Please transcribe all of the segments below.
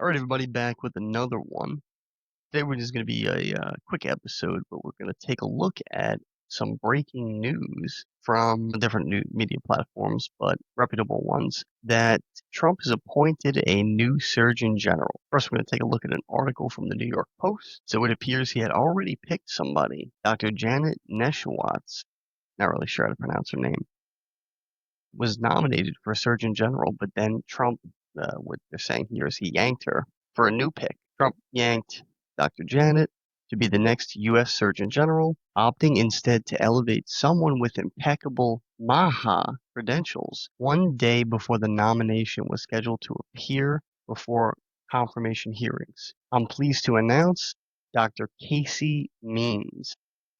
All right, everybody, back with another one. Today, we're just going to be a quick episode, but we're going to take a look at some breaking news from different new media platforms, but reputable ones, that Trump has appointed a new Surgeon General. First, we're going to take a look at an article from the New York Post. So it appears he had already picked somebody. Dr. Janet Neshwatz, not really sure how to pronounce her name, was nominated for Surgeon General, but then Trump, what they're saying here is he yanked her for a new pick. Trump yanked Dr. Janet to be the next U.S. Surgeon General, opting instead to elevate someone with impeccable MAHA credentials one day before the nomination was scheduled to appear before confirmation hearings. I'm pleased to announce Dr. Casey Means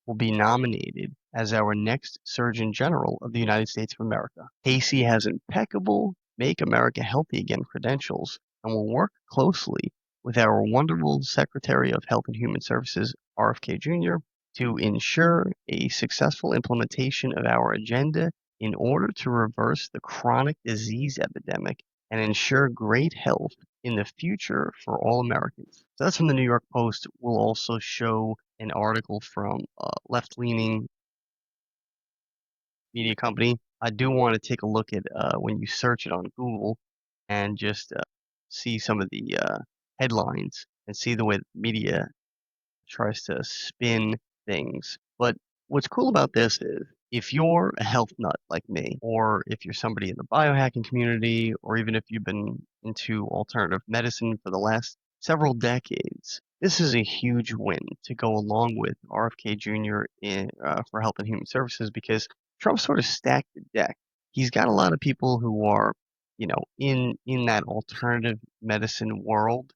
will be nominated as our next Surgeon General of the United States of America. Casey has impeccable Make America Healthy Again credentials and will work closely with our wonderful Secretary of Health and Human Services, RFK Jr., to ensure a successful implementation of our agenda in order to reverse the chronic disease epidemic and ensure great health in the future for all Americans. So that's from the New York Post. We'll also show an article from a left-leaning media company. I do want to take a look at when you search it on Google and just see some of the headlines and see the way the media tries to spin things. But what's cool about this is if you're a health nut like me, or if you're somebody in the biohacking community, or even if you've been into alternative medicine for the last several decades, this is a huge win to go along with RFK Jr. For Health and Human Services because Trump sort of stacked the deck. He's got a lot of people who are, in that alternative medicine world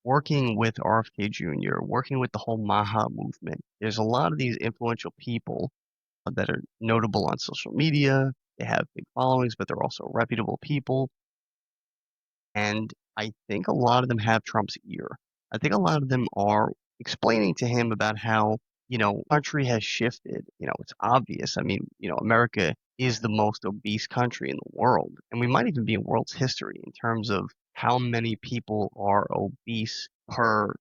working with RFK Jr., working with the whole MAHA movement. There's a lot of these influential people that are notable on social media. They have big followings, but they're also reputable people. And I think a lot of them have Trump's ear. I think a lot of them are explaining to him about how, country has shifted. It's obvious. I mean, America is the most obese country in the world, and we might even be in world's history in terms of how many people are obese per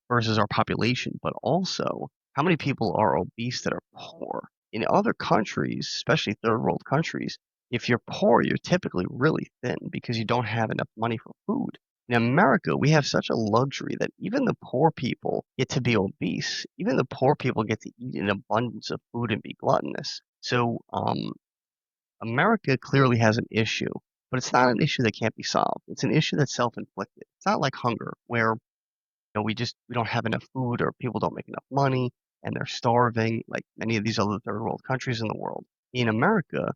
versus our population, but also how many people are obese that are poor. In other countries, especially third world countries, if you're poor, you're typically really thin because you don't have enough money for food. In America, we have such a luxury that even the poor people get to be obese. Even the poor people get to eat an abundance of food and be gluttonous. So, America clearly has an issue, but it's not an issue that can't be solved. It's an issue that's self-inflicted. It's not like hunger, where we don't have enough food or people don't make enough money and they're starving like many of these other third world countries in the world. In America,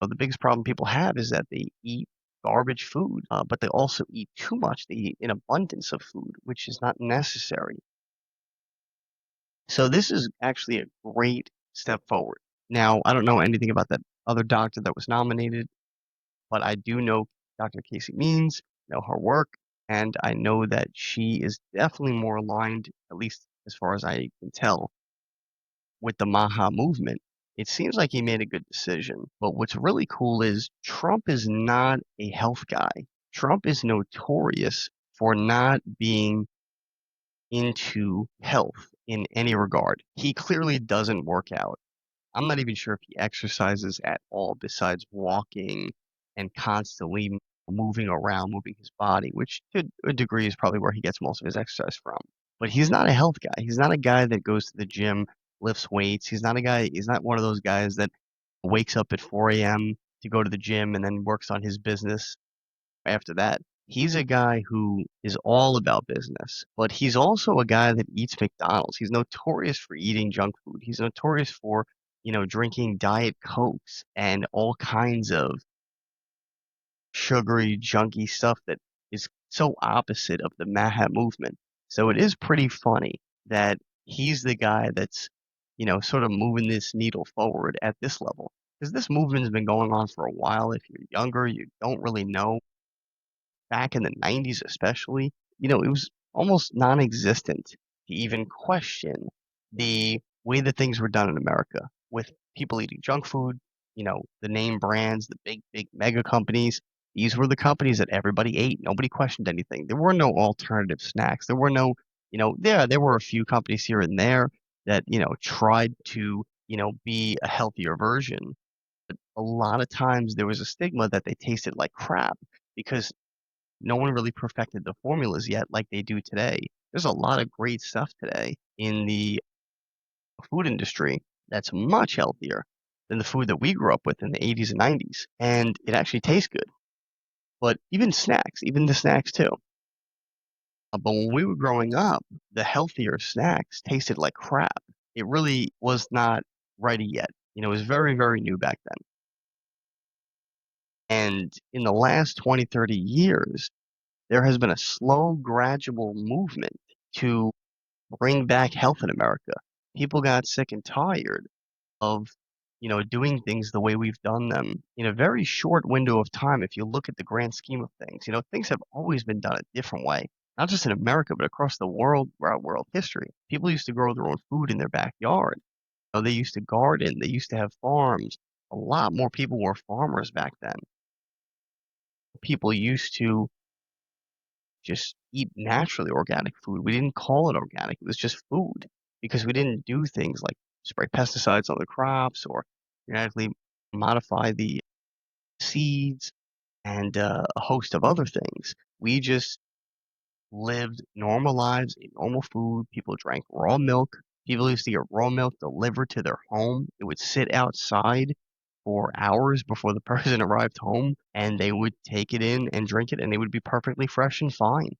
the biggest problem people have is that they eat garbage food, but they also eat too much. They eat an abundance of food, which is not necessary. So this is actually a great step forward. Now, I don't know anything about that other doctor that was nominated, but I do know Dr. Casey Means, know her work, and I know that she is definitely more aligned, at least as far as I can tell, with the MAHA movement. It seems like he made a good decision. But what's really cool is Trump is not a health guy. Trump is notorious for not being into health in any regard. He clearly doesn't work out. I'm not even sure if he exercises at all besides walking and constantly moving around, moving his body, which to a degree is probably where he gets most of his exercise from. But he's not a health guy. He's not a guy that goes to the gym, lifts weights. He's not one of those guys that wakes up at 4 a.m. to go to the gym and then works on his business after that. He's a guy who is all about business, but he's also a guy that eats McDonald's. He's notorious for eating junk food. He's notorious for, drinking Diet Cokes and all kinds of sugary, junky stuff that is so opposite of the MAHA movement. So it is pretty funny that he's the guy that's, sort of moving this needle forward at this level. Because this movement has been going on for a while. If you're younger, you don't really know back in the 90s especially, it was almost non-existent to even question the way that things were done in America with people eating junk food, the name brands, the big, big mega companies. These were the companies that everybody ate. Nobody questioned anything. There were no alternative snacks. There were no, yeah, there were a few companies here and there that, tried to, be a healthier version. A lot of times there was a stigma that they tasted like crap because no one really perfected the formulas yet like they do today. There's a lot of great stuff today in the food industry that's much healthier than the food that we grew up with in the 80s and 90s. And it actually tastes good. But even snacks, even the snacks too. But when we were growing up, the healthier snacks tasted like crap. It really was not ready yet. It was very, very new back then. And in the last 20, 30 years, there has been a slow, gradual movement to bring back health in America. People got sick and tired of, doing things the way we've done them in a very short window of time. If you look at the grand scheme of things, things have always been done a different way, not just in America, but across the world, throughout world history. People used to grow their own food in their backyard. They used to garden. They used to have farms. A lot more people were farmers back then. People used to just eat naturally organic food. We didn't call it organic. It was just food because we didn't do things like spray pesticides on the crops or genetically modify the seeds and a host of other things. We just lived normal lives, ate normal food. People drank raw milk. People used to get raw milk delivered to their home. It would sit outside for hours before the person arrived home, and they would take it in and drink it, and they would be perfectly fresh and fine.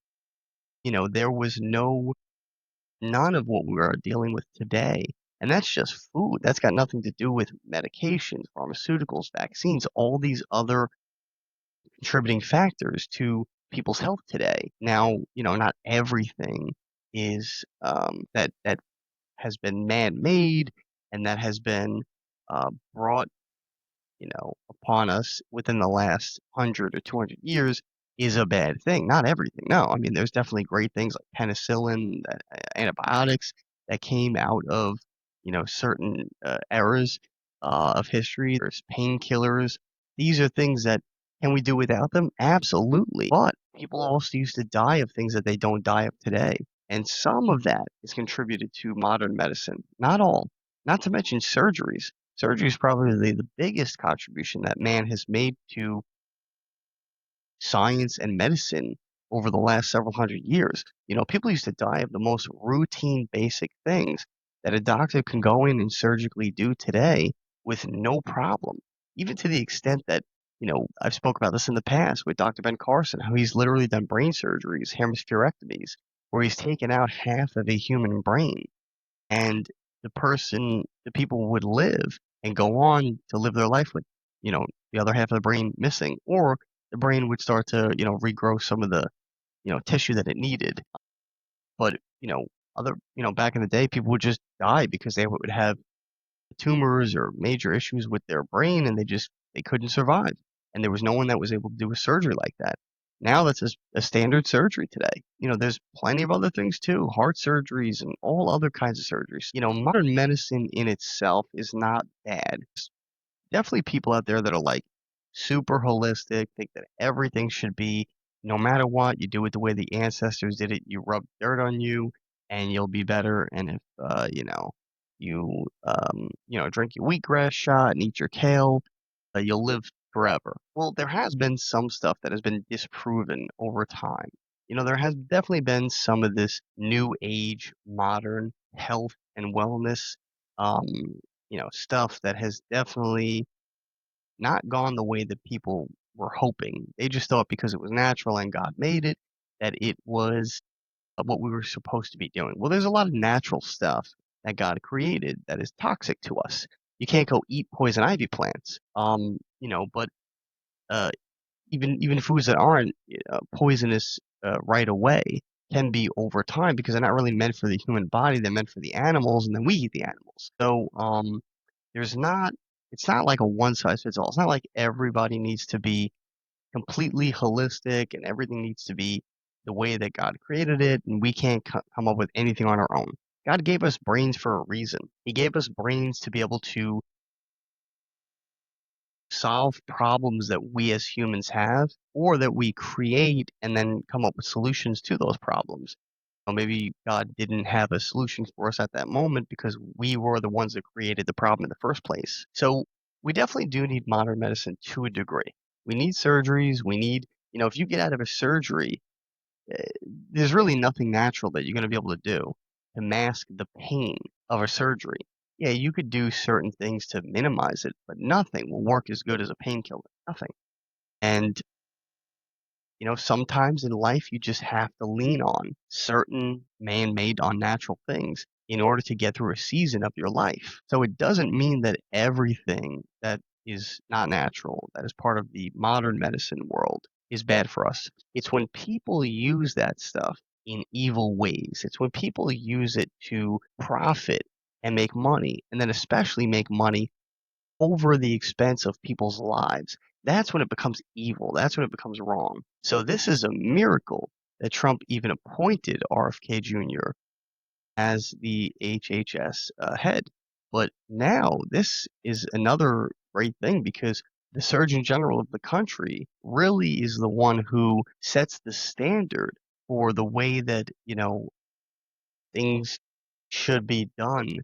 There was none of what we are dealing with today. And that's just food. That's got nothing to do with medications, pharmaceuticals, vaccines, all these other contributing factors to people's health today. Now, not everything is that has been man-made and that has been brought upon us within the last 100 or 200 years is a bad thing. Not everything. No, I mean, there's definitely great things like penicillin, antibiotics that came out of, certain eras of history. There's painkillers. These are things that can we do without them? Absolutely. But people also used to die of things that they don't die of today. And some of that is contributed to modern medicine. Not all. Not to mention surgeries. Surgery is probably the biggest contribution that man has made to science and medicine over the last several hundred years. People used to die of the most routine, basic things that a doctor can go in and surgically do today with no problem. Even to the extent that, I've spoke about this in the past with Dr. Ben Carson, how he's literally done brain surgeries, hemispherectomies, where he's taken out half of a human brain and the people would live and go on to live their life with, the other half of the brain missing, or the brain would start to, regrow some of the, tissue that it needed. But, back in the day, people would just die because they would have tumors or major issues with their brain and they couldn't survive. And there was no one that was able to do a surgery like that. Now that's a standard surgery today. There's plenty of other things too, heart surgeries and all other kinds of surgeries. Modern medicine in itself is not bad. Definitely people out there that are like super holistic, think that everything should be, no matter what, you do it the way the ancestors did it. You rub dirt on you and you'll be better. And if, drink your wheatgrass shot and eat your kale, you'll live forever. Well, there has been some stuff that has been disproven over time. There has definitely been some of this new age, modern health and wellness, um, stuff that has definitely not gone the way that people were hoping. They just thought because it was natural and God made it, that it was what we were supposed to be doing. Well, there's a lot of natural stuff that God created that is toxic to us. You can't go eat poison ivy plants. But uh, even foods that aren't poisonous right away can be over time because they're not really meant for the human body. They're meant for the animals, and then we eat the animals. So there's not. It's not like a one size fits all. It's not like everybody needs to be completely holistic and everything needs to be the way that God created it, and we can't come up with anything on our own. God gave us brains for a reason. He gave us brains to be able to solve problems that we as humans have, or that we create and then come up with solutions to those problems. Or maybe God didn't have a solution for us at that moment because we were the ones that created the problem in the first place. So we definitely do need modern medicine to a degree. We need surgeries. We need, if you get out of a surgery, eh, there's really nothing natural that you're going to be able to do to mask the pain of a surgery. Yeah, you could do certain things to minimize it, but nothing will work as good as a painkiller. Nothing. And sometimes in life you just have to lean on certain man-made, unnatural things in order to get through a season of your life. So it doesn't mean that everything that is not natural, that is part of the modern medicine world, is bad for us. It's when people use that stuff in evil ways. It's when people use it to profit and make money, and then especially make money over the expense of people's lives. That's when it becomes evil. That's when it becomes wrong. So this is a miracle that Trump even appointed RFK Jr. as the HHS head. But now this is another great thing because the Surgeon General of the country really is the one who sets the standard for the way that, things should be done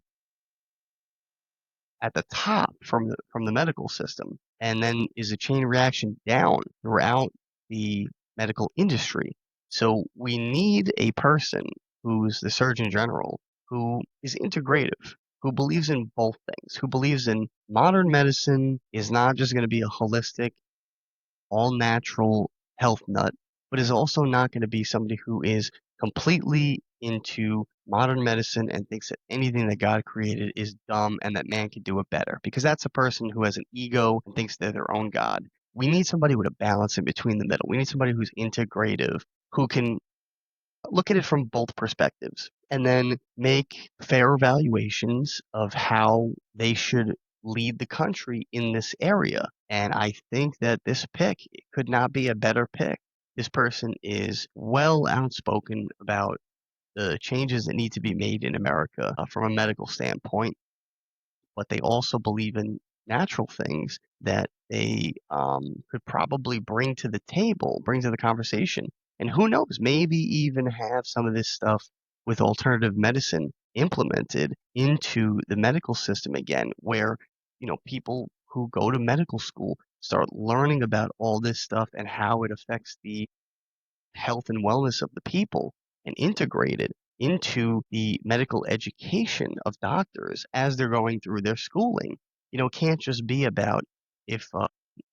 at the top from the medical system, and then is a chain reaction down throughout the medical industry. So we need a person who's the Surgeon General who is integrative, who believes in both things, who believes in modern medicine is not just going to be a holistic all natural health nut, but is also not going to be somebody who is completely into modern medicine and thinks that anything that God created is dumb and that man can do it better. Because that's a person who has an ego and thinks they're their own God. We need somebody with a balance in between the middle. We need somebody who's integrative, who can look at it from both perspectives and then make fair evaluations of how they should lead the country in this area. And I think that this pick could not be a better pick. This person is well outspoken about the changes that need to be made in America from a medical standpoint, but they also believe in natural things that they could probably bring to the table, bring to the conversation. And who knows, maybe even have some of this stuff with alternative medicine implemented into the medical system again, where, people who go to medical school start learning about all this stuff and how it affects the health and wellness of the people and integrate it into the medical education of doctors as they're going through their schooling. It can't just be about if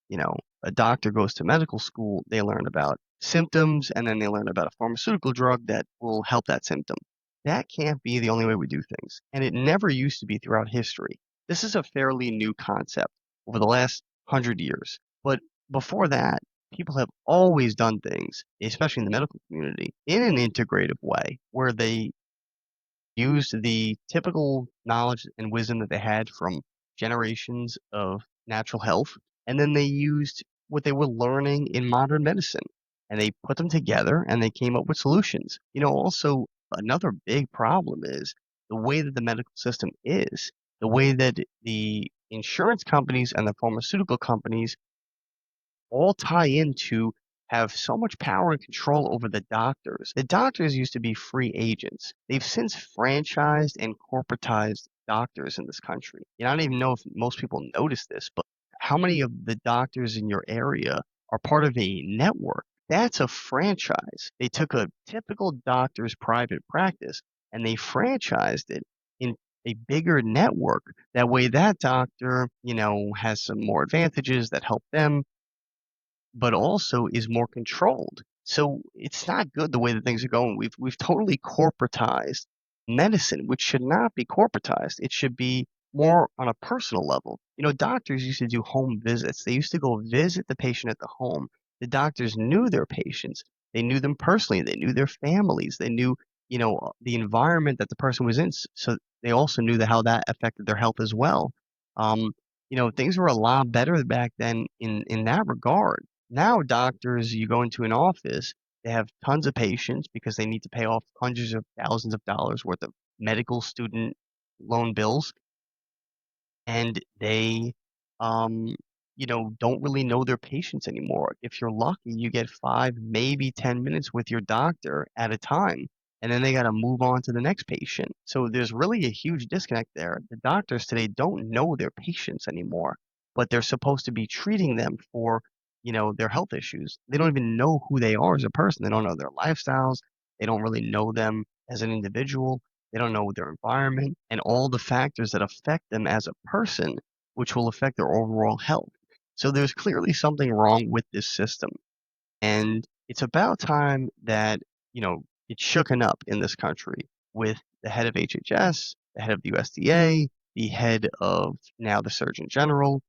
you know, a doctor goes to medical school, they learn about symptoms and then they learn about a pharmaceutical drug that will help that symptom. That can't be the only way we do things. And it never used to be throughout history. This is a fairly new concept over the last 100 years. But before that, people have always done things, especially in the medical community, in an integrative way where they used the typical knowledge and wisdom that they had from generations of natural health, and then they used what they were learning in modern medicine, and they put them together and they came up with solutions. Also, another big problem is the way that the medical system is, the way that the insurance companies and the pharmaceutical companies all tie in to have so much power and control over the doctors. The doctors used to be free agents. They've since franchised and corporatized doctors in this country. I don't even know if most people notice this, but how many of the doctors in your area are part of a network? That's a franchise. They took a typical doctor's private practice and they franchised it in a bigger network. That way, that doctor, has some more advantages that help them but also is more controlled. So it's not good the way that things are going. We've totally corporatized medicine, which should not be corporatized. It should be more on a personal level. Doctors used to do home visits. They used to go visit the patient at the home. The doctors knew their patients. They knew them personally. They knew their families. They knew, the environment that the person was in. So they also knew how that affected their health as well. Um, things were a lot better back then in that regard. Now, doctors, you go into an office, they have tons of patients because they need to pay off hundreds of thousands of dollars worth of medical student loan bills, and they um, don't really know their patients anymore. If you're lucky, you get 5, maybe 10 minutes with your doctor at a time, and then they got to move on to the next patient. So there's really a huge disconnect there. The doctors today don't know their patients anymore, but they're supposed to be treating them for, their health issues. They don't even know who they are as a person. They don't know their lifestyles. They don't really know them as an individual. They don't know their environment and all the factors that affect them as a person, which will affect their overall health. So there's clearly something wrong with this system. And it's about time that, it's shooken up in this country with the head of HHS, the head of the USDA, the head of now the Surgeon General,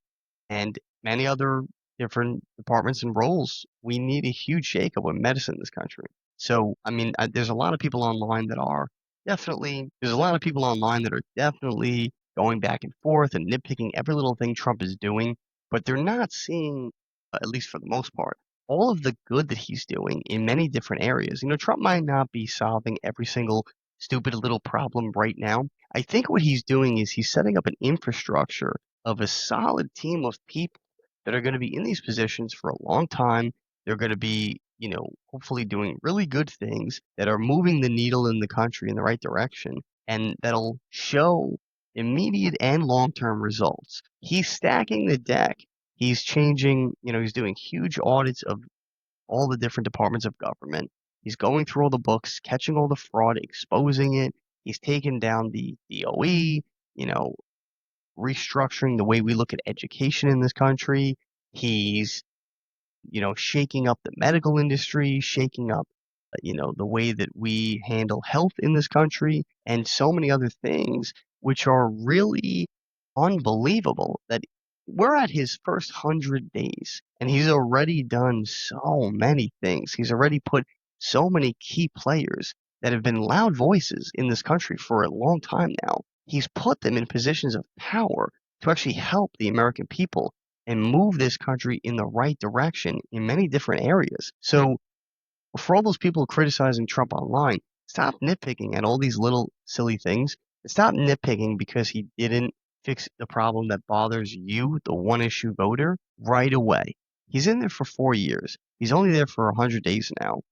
and many other different departments and roles. We need a huge shakeup with medicine in this country. So, I mean, there's a lot of people online that are there's a lot of people online that are definitely going back and forth and nitpicking every little thing Trump is doing, but they're not seeing, at least for the most part, all of the good that he's doing in many different areas. Trump might not be solving every single stupid little problem right now. I think what he's doing is he's setting up an infrastructure of a solid team of people that are going to be in these positions for a long time. They're going to be, hopefully doing really good things that are moving the needle in the country in the right direction and that'll show immediate and long-term results. He's stacking the deck. He's changing, he's doing huge audits of all the different departments of government. He's going through all the books, catching all the fraud, exposing it. He's taken down the DOE, you know, restructuring the way we look at education in this country. He's, shaking up the medical industry, shaking up, the way that we handle health in this country, and so many other things, which are really unbelievable that we're at his first 100 days, and he's already done so many things. He's already put so many key players that have been loud voices in this country for a long time now. He's put them in positions of power to actually help the American people and move this country in the right direction in many different areas. So, for all those people criticizing Trump online, stop nitpicking at all these little silly things. Stop nitpicking because he didn't fix the problem that bothers you, the one issue voter, right away. He's in there for 4 years. He's only there for 100 days now.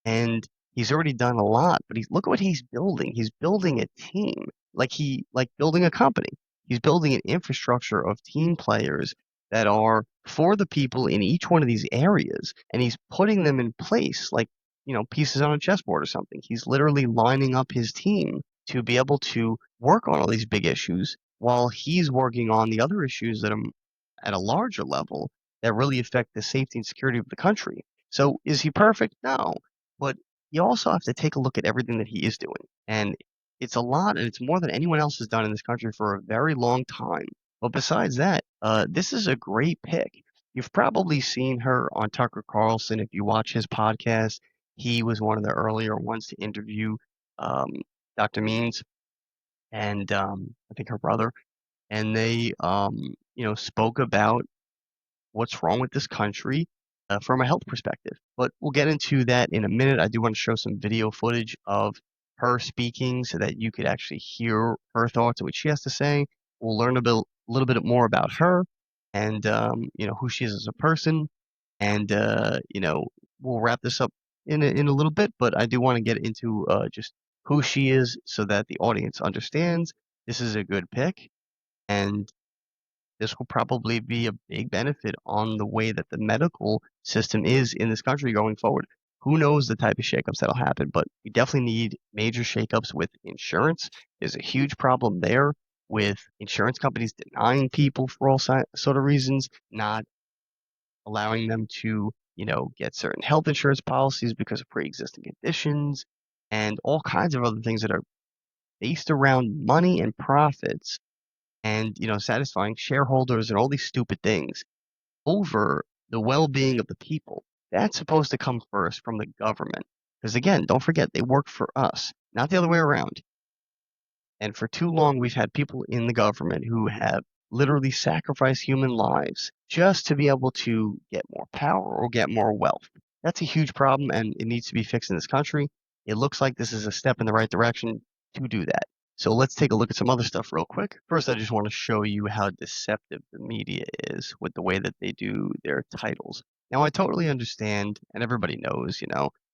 And he's already done a lot, but look at what he's building. He's building a team, like building a company. He's building an infrastructure of team players that are for the people in each one of these areas, and he's putting them in place like, pieces on a chessboard or something. He's literally lining up his team to be able to work on all these big issues while he's working on the other issues that are at a larger level that really affect the safety and security of the country. So is he perfect? No. But you also have to take a look at everything that he is doing. And it's a lot, and it's more than anyone else has done in this country for a very long time. But besides that, this is a great pick. You've probably seen her on Tucker Carlson if you watch his podcast. He was one of the earlier ones to interview um, Dr. Means and I think her brother, and they spoke about what's wrong with this country from a health perspective. But we'll get into that in a minute. I do want to show some video footage of her speaking so that you could actually hear her thoughts and what she has to say. We'll learn little bit more about her and who she is as a person. And we'll wrap this up in a little bit. But I do want to get into just who she is so that the audience understands this is a good pick. And this will probably be a big benefit on the way that the medical system is in this country going forward. Who knows the type of shakeups that'll happen, but we definitely need major shakeups with insurance. There's a huge problem there with insurance companies denying people for all sort of reasons, not allowing them to, get certain health insurance policies because of pre-existing conditions and all kinds of other things that are based around money and profits and satisfying shareholders and all these stupid things over the well-being of the people. That's supposed to come first from the government. Because again, don't forget, they work for us, not the other way around. And for too long, we've had people in the government who have literally sacrificed human lives just to be able to get more power or get more wealth. That's a huge problem, and it needs to be fixed in this country. It looks like this is a step in the right direction to do that. So let's take a look at some other stuff real quick. First, I just want to show you how deceptive the media is with the way that they do their titles. Now, I totally understand, and everybody knows,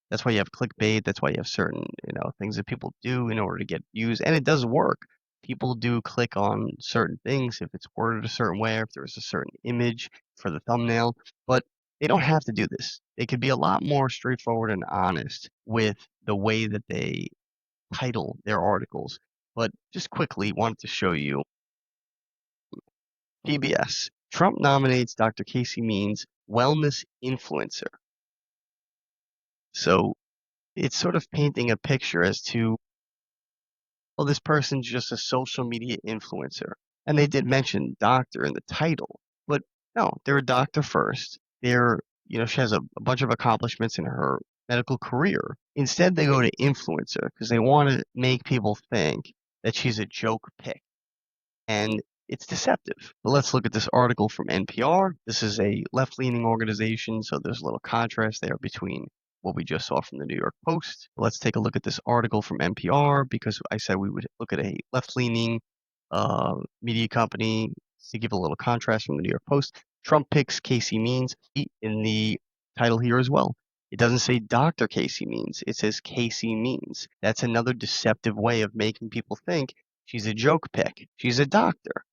that's why you have clickbait. That's why you have certain, things that people do in order to get views, and it does work. People do click on certain things if it's worded a certain way, or if there's a certain image for the thumbnail, but they don't have to do this. They could be a lot more straightforward and honest with the way that they title their articles. But just quickly, wanted to show you PBS. Trump nominates Dr. Casey Means wellness influencer. So it's sort of painting a picture as to, well, this person's just a social media influencer. And they did mention doctor in the title, but no, they're a doctor first. She has a bunch of accomplishments in her medical career. Instead, they go to influencer because they want to make people think that she's a joke pick. And it's deceptive. But let's look at this article from NPR. This is a left-leaning organization, so there's a little contrast there between what we just saw from the New York Post. Let's take a look at this article from NPR because I said we would look at a left-leaning media company to give a little contrast from the New York Post. Trump picks Casey Means in the title here as well. It doesn't say Dr. Casey Means. It says Casey Means. That's another deceptive way of making people think she's a joke pick. She's a doctor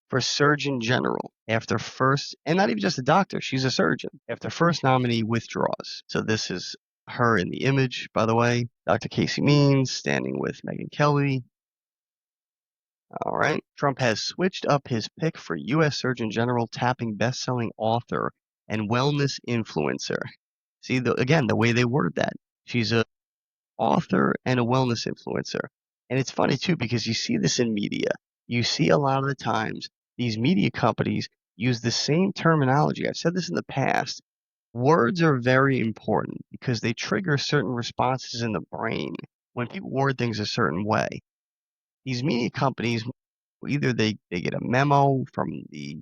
for Surgeon General after first, and not even just a doctor, she's a surgeon. After first nominee withdraws. So this is her in the image, by the way. Dr. Casey Means standing with Megyn Kelly. All right. Trump has switched up his pick for U.S. Surgeon General, tapping best-selling author and wellness influencer. See, again, the way they word that. She's a author and a wellness influencer. And it's funny too, because you see this in media. You see a lot of the times these media companies use the same terminology. I've said this in the past. Words are very important because they trigger certain responses in the brain when people word things a certain way. These media companies, either they get a memo from the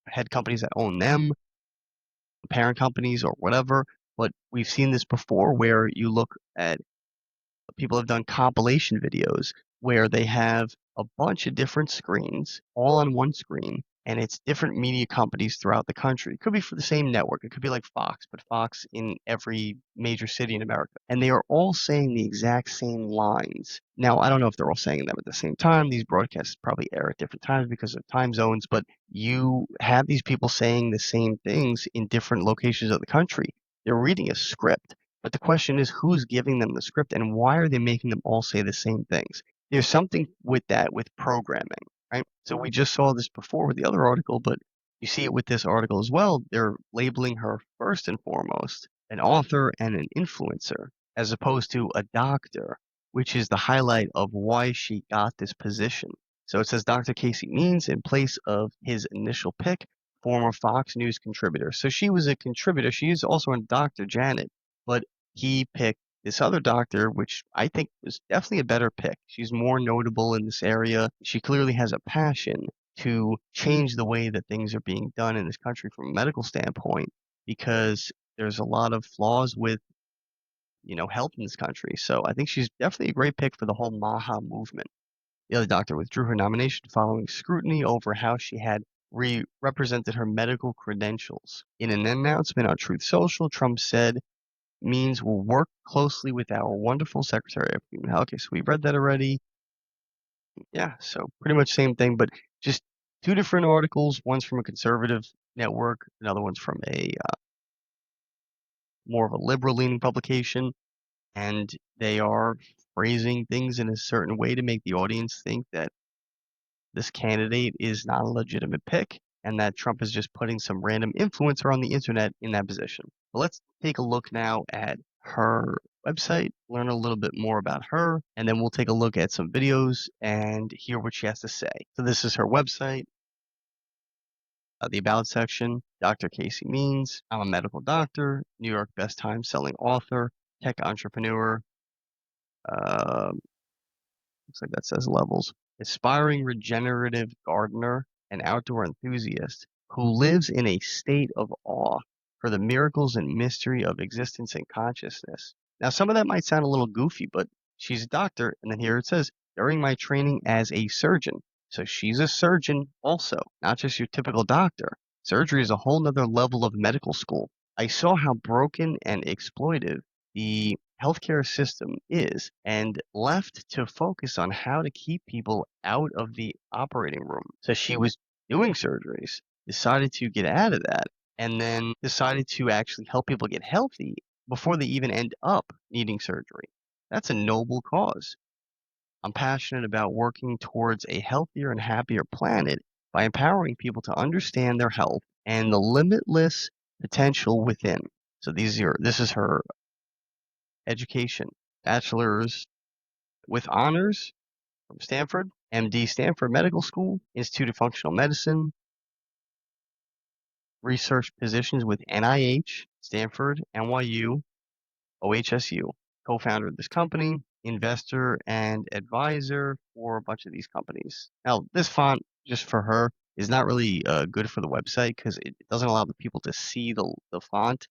head companies that own them, parent companies or whatever, but we've seen this before where you look at people have done compilation videos where they have a bunch of different screens all on one screen, and it's different media companies throughout the country. It could be for the same network. It could be like Fox, but Fox in every major city in America. And they are all saying the exact same lines. Now, I don't know if they're all saying them at the same time. These broadcasts probably air at different times because of time zones, but you have these people saying the same things in different locations of the country. They're reading a script. But the question is, who's giving them the script and why are they making them all say the same things? There's something with that, with programming, right? So we just saw this before with the other article, but you see it with this article as well. They're labeling her first and foremost an author and an influencer, as opposed to a doctor, which is the highlight of why she got this position. So it says Dr. Casey Means in place of his initial pick, former Fox News contributor. So she was a contributor. She's also a Dr. Janet, but he picked this other doctor, which I think was definitely a better pick. She's more notable in this area. She clearly has a passion to change the way that things are being done in this country from a medical standpoint, because there's a lot of flaws with, health in this country. So I think she's definitely a great pick for the whole MAHA movement. The other doctor withdrew her nomination following scrutiny over how she had represented her medical credentials. In an announcement on Truth Social, Trump said, Means will work closely with our wonderful Secretary of Human Health. Okay, so we read that already. Yeah, so pretty much same thing, but just two different articles. One's from a conservative network, another one's from a more of a liberal-leaning publication, and they are phrasing things in a certain way to make the audience think that this candidate is not a legitimate pick and that Trump is just putting some random influencer on the internet in that position. But let's take a look now at her website, learn a little bit more about her, and then we'll take a look at some videos and hear what she has to say. So this is her website, the About section. Dr. Casey Means, I'm a medical doctor, New York best time selling author, tech entrepreneur. Looks like that says levels. Aspiring regenerative gardener and outdoor enthusiast who lives in a state of awe for the miracles and mystery of existence and consciousness. Now, some of that might sound a little goofy, but she's a doctor, and then here it says during my training as a surgeon. So she's a surgeon also, not just your typical doctor. Surgery is a whole nother level of medical school. I saw how broken and exploitive the healthcare system is and left to focus on how to keep people out of the operating room. So she was doing surgeries, decided to get out of that, and then decided to actually help people get healthy before they even end up needing surgery. That's a noble cause. I'm passionate about working towards a healthier and happier planet by empowering people to understand their health and the limitless potential within. So this is her education. Bachelor's with honors from Stanford, MD Stanford Medical School, Institute of Functional Medicine, research positions with NIH, Stanford, NYU, OHSU, co-founder of this company, investor and advisor for a bunch of these companies. Now, this font, just for her, is not really good for the website because it doesn't allow the people to see the font.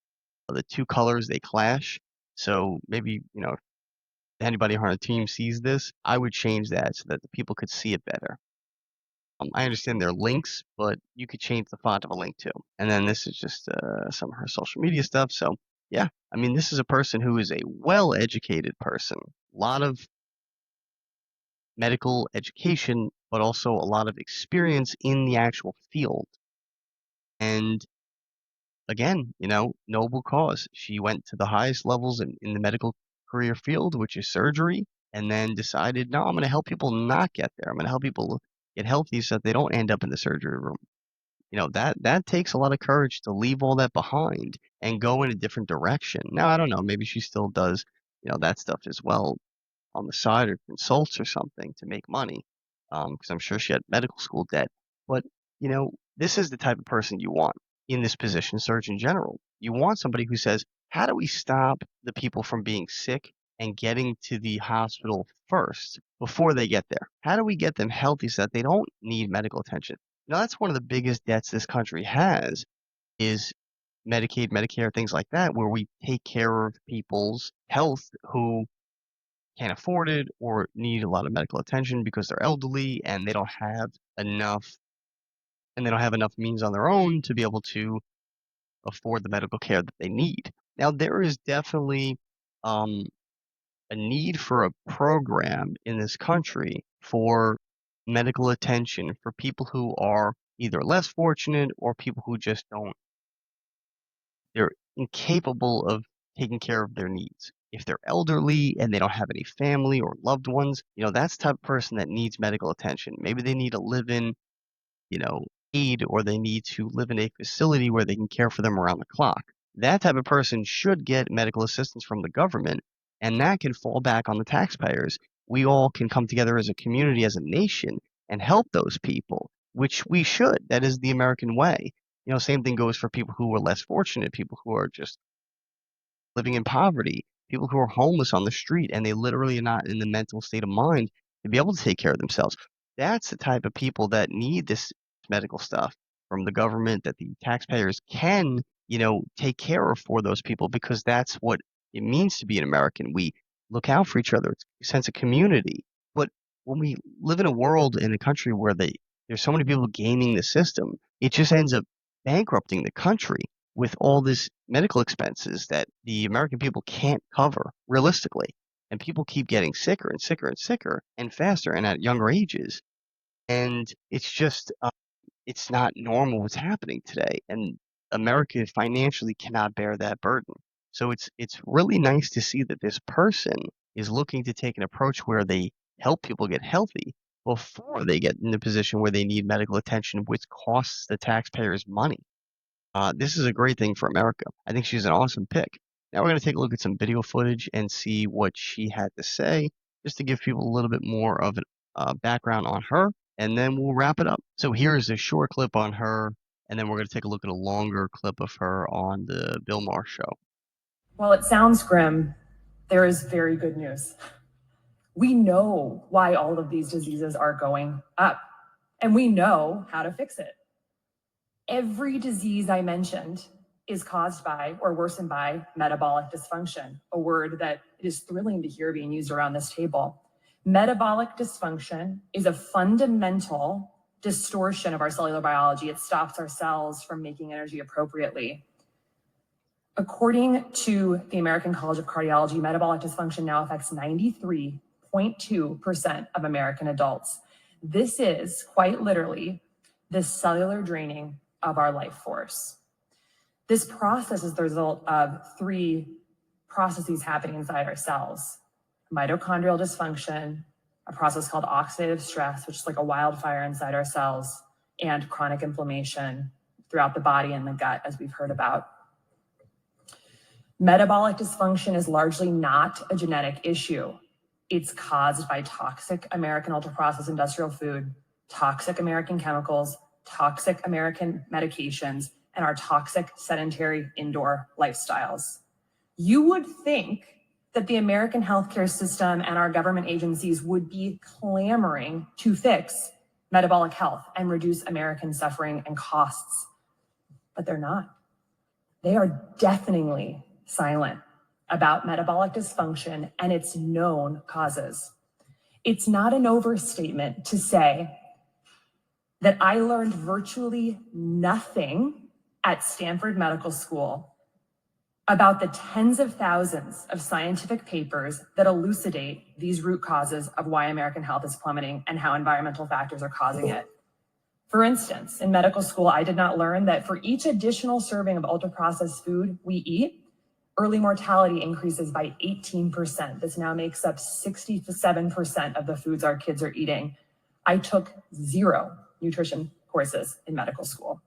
The two colors, they clash. So maybe, if anybody on our team sees this, I would change that so that the people could see it better. I understand they're links, but you could change the font of a link too. And then this is just some of her social media stuff. So yeah, I mean, this is a person who is a well-educated person, a lot of medical education, but also a lot of experience in the actual field. And again, noble cause. She went to the highest levels in the medical career field, which is surgery, and then decided, no, I'm going to help people not get there. I'm going to help people get healthy so that they don't end up in the surgery room. That takes a lot of courage to leave all that behind and go in a different direction. Now, I don't know, maybe she still does, that stuff as well on the side or consults or something to make money. Because I'm sure she had medical school debt. But, this is the type of person you want in this position, surgeon general. You want somebody who says, how do we stop the people from being sick and getting to the hospital first before they get there? How do we get them healthy so that they don't need medical attention? That's one of the biggest debts this country has is Medicaid, Medicare, things like that, where we take care of people's health who can't afford it or need a lot of medical attention because they're elderly and they don't have enough means on their own to be able to afford the medical care that they need. Now, there is definitely um, a need for a program in this country for medical attention for people who are either less fortunate or people who just they're incapable of taking care of their needs. If they're elderly and they don't have any family or loved ones, that's the type of person that needs medical attention. Maybe they need a live-in, you know, aid or they need to live in a facility where they can care for them around the clock. That type of person should get medical assistance from the government, and that can fall back on the taxpayers. We all can come together as a community, as a nation, and help those people, which we should. That is the American way. Same thing goes for people who are less fortunate, people who are just living in poverty, people who are homeless on the street, and they literally are not in the mental state of mind to be able to take care of themselves. That's the type of people that need this medical stuff from the government that the taxpayers can, take care of for those people because that's what it means to be an American. We look out for each other. It's a sense of community. But when we live in a world in a country where there's so many people gaming the system, it just ends up bankrupting the country with all this medical expenses that the American people can't cover realistically. And people keep getting sicker and sicker and sicker and faster and at younger ages. And it's just, it's not normal what's happening today. And America financially cannot bear that burden. So it's really nice to see that this person is looking to take an approach where they help people get healthy before they get in the position where they need medical attention, which costs the taxpayers money. This is a great thing for America. I think she's an awesome pick. Now we're going to take a look at some video footage and see what she had to say, just to give people a little bit more of a background on her, and then we'll wrap it up. So here is a short clip on her, and then we're going to take a look at a longer clip of her on the Bill Maher show. While it sounds grim, there is very good news. We know why all of these diseases are going up, and we know how to fix it. Every disease I mentioned is caused by or worsened by metabolic dysfunction, a word that it is thrilling to hear being used around this table. Metabolic dysfunction is a fundamental distortion of our cellular biology. It stops our cells from making energy appropriately. According to the American College of Cardiology, metabolic dysfunction now affects 93.2% of American adults. This is quite literally the cellular draining of our life force. This process is the result of three processes happening inside our cells: mitochondrial dysfunction, a process called oxidative stress, which is like a wildfire inside our cells, and chronic inflammation throughout the body and the gut, as we've heard about. Metabolic dysfunction is largely not a genetic issue. It's caused by toxic American ultra-processed industrial food, toxic American chemicals, toxic American medications, and our toxic sedentary indoor lifestyles. You would think that the American healthcare system and our government agencies would be clamoring to fix metabolic health and reduce American suffering and costs, but they're not. They are deafeningly silent about metabolic dysfunction and its known causes. It's not an overstatement to say that I learned virtually nothing at Stanford Medical School about the tens of thousands of scientific papers that elucidate these root causes of why American health is plummeting and how environmental factors are causing it. For instance, in medical school, I did not learn that for each additional serving of ultra-processed food we eat, early mortality increases by 18%. This now makes up 67% of the foods our kids are eating. I took 0 nutrition courses in medical school.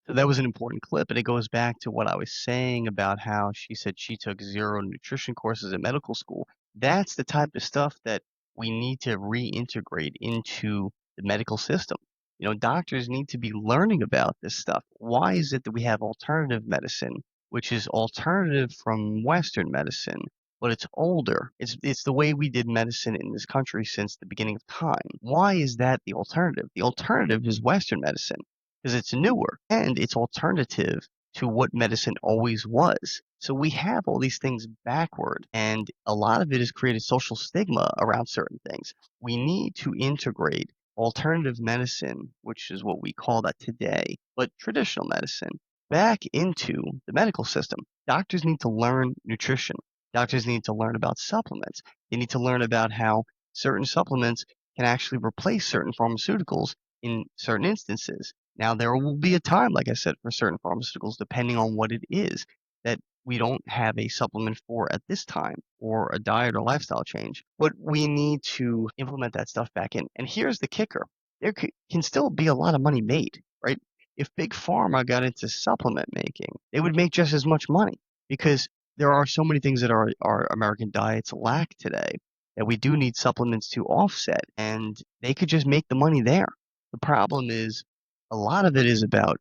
So that was an important clip, and it goes back to what I was saying about how she said she took 0 nutrition courses in medical school. That's the type of stuff that we need to reintegrate into the medical system. You know, doctors need to be learning about this stuff. Why is it that we have alternative medicine, which is alternative from Western medicine, but it's older? It's the way we did medicine in this country since the beginning of time. Why is that the alternative? The alternative is Western medicine because it's newer and it's alternative to what medicine always was. So we have all these things backward, and a lot of it has created social stigma around certain things. We need to integrate alternative medicine, which is what we call that today, but traditional medicine, back into the medical system. Doctors need to learn nutrition. Doctors need to learn about supplements. They need to learn about how certain supplements can actually replace certain pharmaceuticals in certain instances. Now, there will be a time, like I said, for certain pharmaceuticals, depending on what it is, that we don't have a supplement for at this time or a diet or lifestyle change. But we need to implement that stuff back in. And here's the kicker. There can still be a lot of money made, right? If Big Pharma got into supplement making, they would make just as much money because there are so many things that our American diets lack today that we do need supplements to offset, and they could just make the money there. The problem is a lot of it is about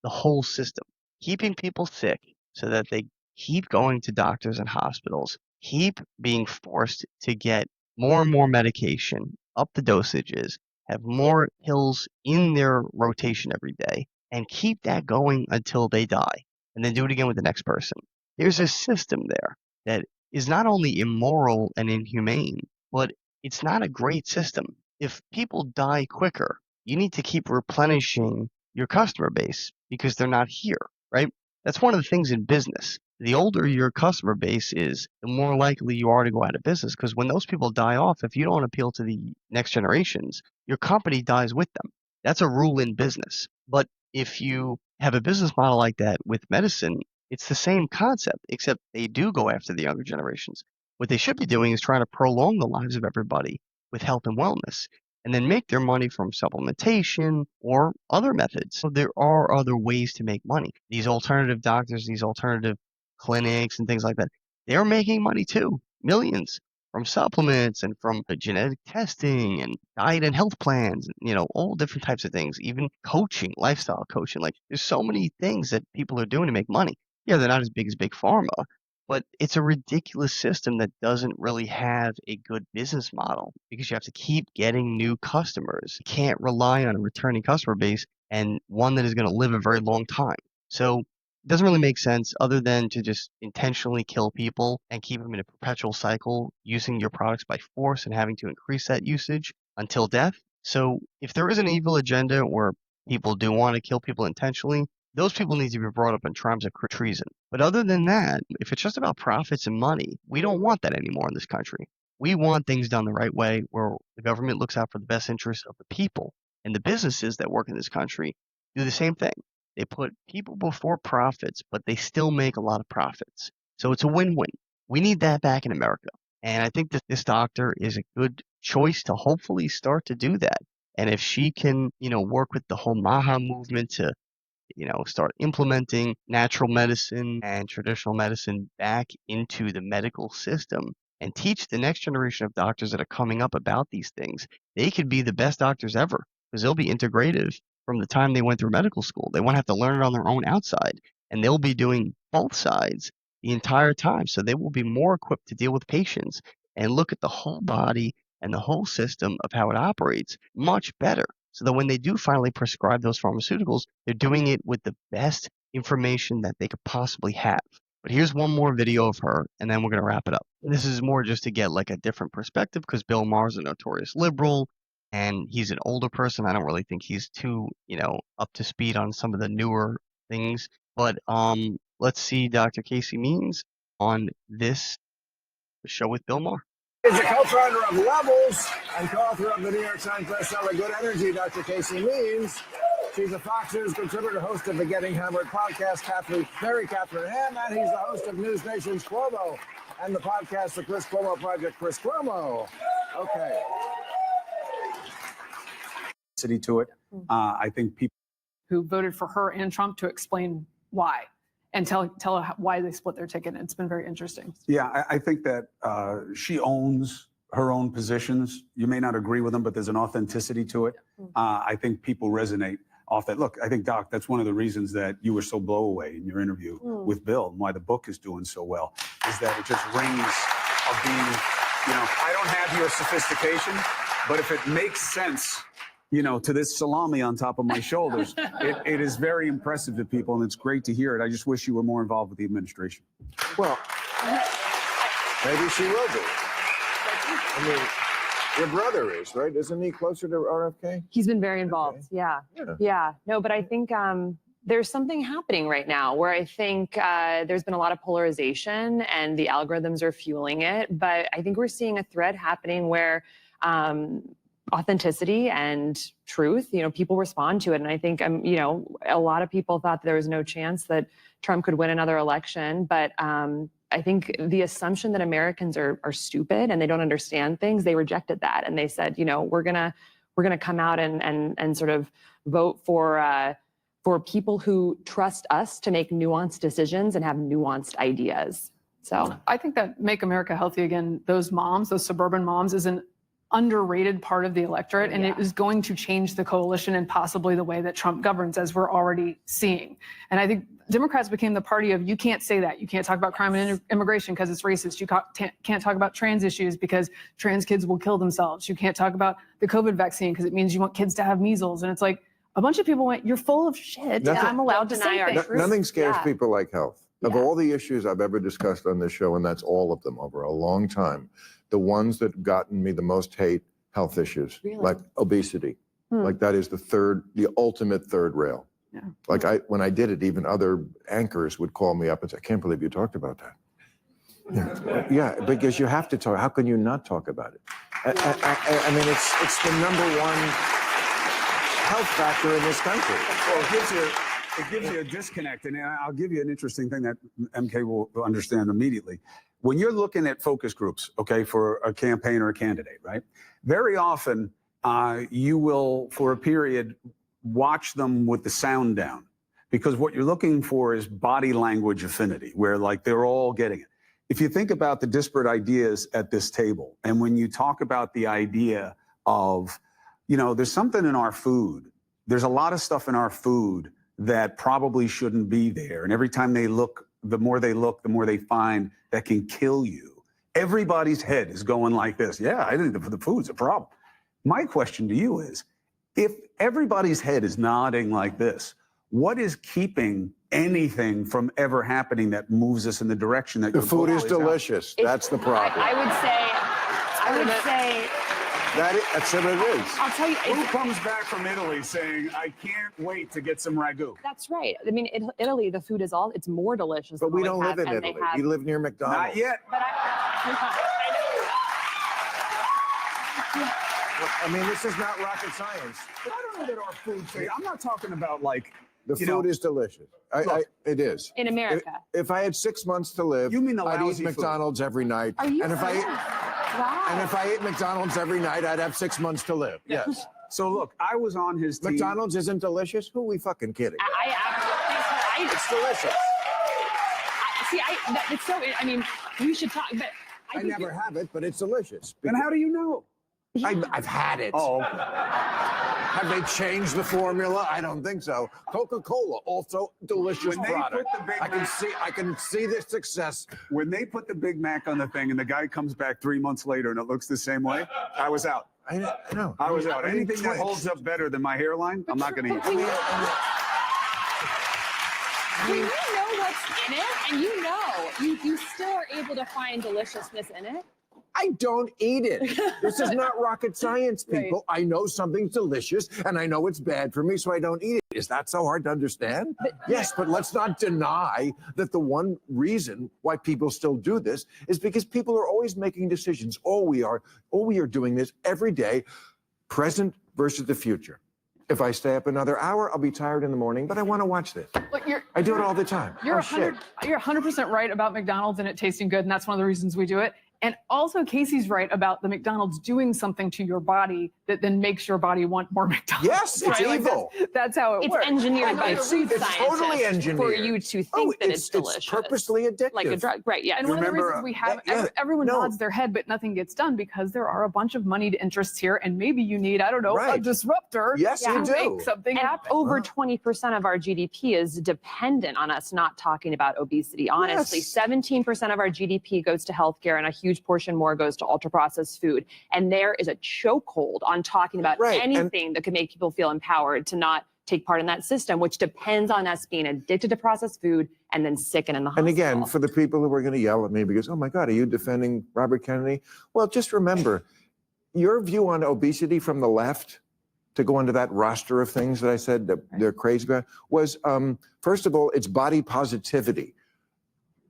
the whole system, keeping people sick so that they keep going to doctors and hospitals, keep being forced to get more and more medication, up the dosages, have more pills in their rotation every day, and keep that going until they die, and then do it again with the next person. There's a system there that is not only immoral and inhumane, but it's not a great system. If people die quicker, you need to keep replenishing your customer base because they're not here, right? That's one of the things in business. The older your customer base is, the more likely you are to go out of business because when those people die off, if you don't appeal to the next generations, your company dies with them. That's a rule in business. But if you have a business model like that with medicine, it's the same concept, except they do go after the younger generations. What they should be doing is trying to prolong the lives of everybody with health and wellness and then make their money from supplementation or other methods. So there are other ways to make money. These alternative doctors, these alternative clinics and things like that, they're making money too, millions from supplements and from the genetic testing and diet and health plans, all different types of things, even coaching, lifestyle coaching. Like there's so many things that people are doing to make money. Yeah, they're not as big as Big Pharma, but it's a ridiculous system that doesn't really have a good business model because you have to keep getting new customers. You can't rely on a returning customer base and one that is going to live a very long time. So doesn't really make sense other than to just intentionally kill people and keep them in a perpetual cycle using your products by force and having to increase that usage until death. So if there is an evil agenda or people do want to kill people intentionally, those people need to be brought up in terms of treason. But other than that, if it's just about profits and money, we don't want that anymore in this country. We want things done the right way where the government looks out for the best interests of the people, and the businesses that work in this country do the same thing. They put people before profits, but they still make a lot of profits. So it's a win-win. We need that back in America. And I think that this doctor is a good choice to hopefully start to do that. And if she can, work with the whole MAHA movement to start implementing natural medicine and traditional medicine back into the medical system and teach the next generation of doctors that are coming up about these things. They could be the best doctors ever because they'll be integrative from the time they went through medical school. They won't have to learn it on their own outside, and they'll be doing both sides the entire time. So they will be more equipped to deal with patients and look at the whole body and the whole system of how it operates much better so that when they do finally prescribe those pharmaceuticals, they're doing it with the best information that they could possibly have. But here's one more video of her, and then we're going to wrap it up. This is more just to get like a different perspective because Bill Maher's a notorious liberal and he's an older person. I don't really think he's too, up to speed on some of the newer things. But let's see Dr. Casey Means on this show with Bill Maher. Is the co-founder of Levels and co-author of the New York Times bestseller Good Energy, Dr. Casey Means. She's a Fox News contributor, host of the Getting Hammered podcast, Mary Catherine Ham, and he's the host of News Nation's Cuomo and the podcast, The Chris Cuomo Project, Chris Cuomo. Okay. City to it. I think people who voted for her and Trump to explain why and tell why they split their ticket. It's been very interesting. Yeah, I think that she owns her own positions. You may not agree with them, but there's an authenticity to it. I think people resonate off that. Look, I think, Doc, that's one of the reasons that you were so blowaway in your interview with Bill and why the book is doing so well, is that it just rings of being, I don't have your sophistication, but if it makes sense, to this salami on top of my shoulders, it is very impressive to people, and it's great to hear it. I just wish you were more involved with the administration. Well, maybe she will be. I mean, your brother is, right? Isn't he closer to RFK? He's been very involved. Okay. Yeah. No, but I think there's something happening right now where I think there's been a lot of polarization and the algorithms are fueling it. But I think we're seeing a thread happening where authenticity and truth, people respond to it. And I think, a lot of people thought that there was no chance that Trump could win another election. But I think the assumption that Americans are stupid and they don't understand things, they rejected that. And they said, we're going to come out and sort of vote for people who trust us to make nuanced decisions and have nuanced ideas. So I think that Make America Healthy Again, those suburban moms, is an underrated part of the electorate, and it is going to change the coalition and possibly the way that Trump governs, as we're already seeing. And I think Democrats became the party of, you can't say that. You can't talk about crime and immigration because it's racist. You can't talk about trans issues because trans kids will kill themselves. You can't talk about the COVID vaccine because it means you want kids to have measles. And it's like a bunch of people went, you're full of shit. Nothing, I'm allowed to deny our truth. Nothing scares people like health. Of Yeah. all the issues I've ever discussed on this show, and that's all of them over a long time, the ones that have gotten me the most hate, health issues, Really? like obesity. Like that is the ultimate third rail. Yeah. Like when I did it, even other anchors would call me up and say, I can't believe you talked about that. Yeah, because you have to talk. How can you not talk about it? I mean, it's the number one health factor in this country. Well, it gives you a disconnect, and I'll give you an interesting thing that MK will understand immediately. When you're looking at focus groups, okay, for a campaign or a candidate, right? Very often, you will, for a period, watch them with the sound down, because what you're looking for is body language affinity, where like they're all getting it. If you think about the disparate ideas at this table, and when you talk about the idea of, there's something in our food, there's a lot of stuff in our food that probably shouldn't be there. And every time they look, the more they find that can kill you. Everybody's head is going like this. Yeah, I think the food's a problem. My question to you is, if everybody's head is nodding like this, what is keeping anything from ever happening that moves us in the direction that The your food book is lays out. delicious. That's the problem. I would say, That's what it is. I'll tell you, Who comes back from Italy saying, I can't wait to get some ragu? that's right. I mean, Italy, the food is it's more delicious. But than we what don't have, live in and they Italy. have- We live near McDonald's. Not yet. But I mean, this is not rocket science. But I don't know that our food tastes. I'm not talking about like, The You know, food is delicious. It is. in America. If I had 6 months to live, You mean the I'd eat lousy food. McDonald's every night. Are you and if I serious? Wow. and if I ate McDonald's every night, I'd have 6 months to live. Yes. so look, I was on his team. McDonald's isn't delicious. Who are we fucking kidding? It's delicious. It's so. I mean, we should talk. But I think never have it, but it's delicious. And how do you know? I've had it. Oh, okay. Have they changed the formula? I don't think so. Coca-Cola, also delicious When they product. put the Big I can see the success. When they put the Big Mac on the thing and the guy comes back 3 months later and it looks the same way, I was out. I know. I was out. I mean, Anything that Twitch. holds up better than my hairline, I'm not going to eat. we know what's in it, and you still are able to find deliciousness in it. I don't eat it. This is not rocket science, people. I know something's delicious and I know it's bad for me, so I don't eat it. Is that so hard to understand? Yes, but let's not deny that the one reason why people still do this is because people are always making decisions. All we are doing this every day, present versus the future. If I stay up another hour, I'll be tired in the morning, but I want to watch this. Look, I do it all the time. You're Oh, shit. 100% right about McDonald's and it tasting good, and that's one of the reasons we do it. And also, Casey's right about the McDonald's doing something to your body that then makes your body want more McDonald's. Yes, it's right? Like, evil. that's how it It's works. engineered by It's food totally scientists engineered. for you to think that it's delicious. It's purposely addictive. like a drug, right? Yeah. And one of the Remember, reasons we have yeah, everyone no. nods their head, but nothing gets done because there are a bunch of moneyed interests here, and maybe you need, I don't know, a Right. disruptor Yes, to you do. make something And happen. over 20% of our GDP is dependent on us not talking about obesity. Honestly, Yes. 17% of our GDP goes to healthcare, and a huge portion more goes to ultra-processed food. And there is a chokehold on talking about Right, and- anything that could make people feel empowered to not take part in that system, which depends on us being addicted to processed food and then sick and in the And hospital. again, for the people who are going to yell at me because, oh my God, are you defending Robert Kennedy? Well, just remember, your view on obesity from the left, to go into that roster of things that I said that they're crazy about, was, first of all, it's body positivity.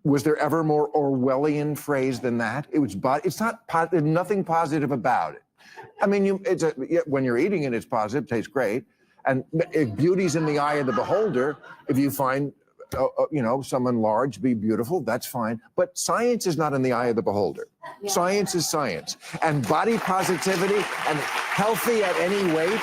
Was there ever more Orwellian phrase than that? It was it's not nothing positive about it. I mean, when you're eating it, it's positive, tastes great. And if beauty's in the eye of the beholder, if you find, someone large be beautiful, that's fine. But science is not in the eye of the beholder. Yeah. Science is science. And body positivity and healthy at any weight,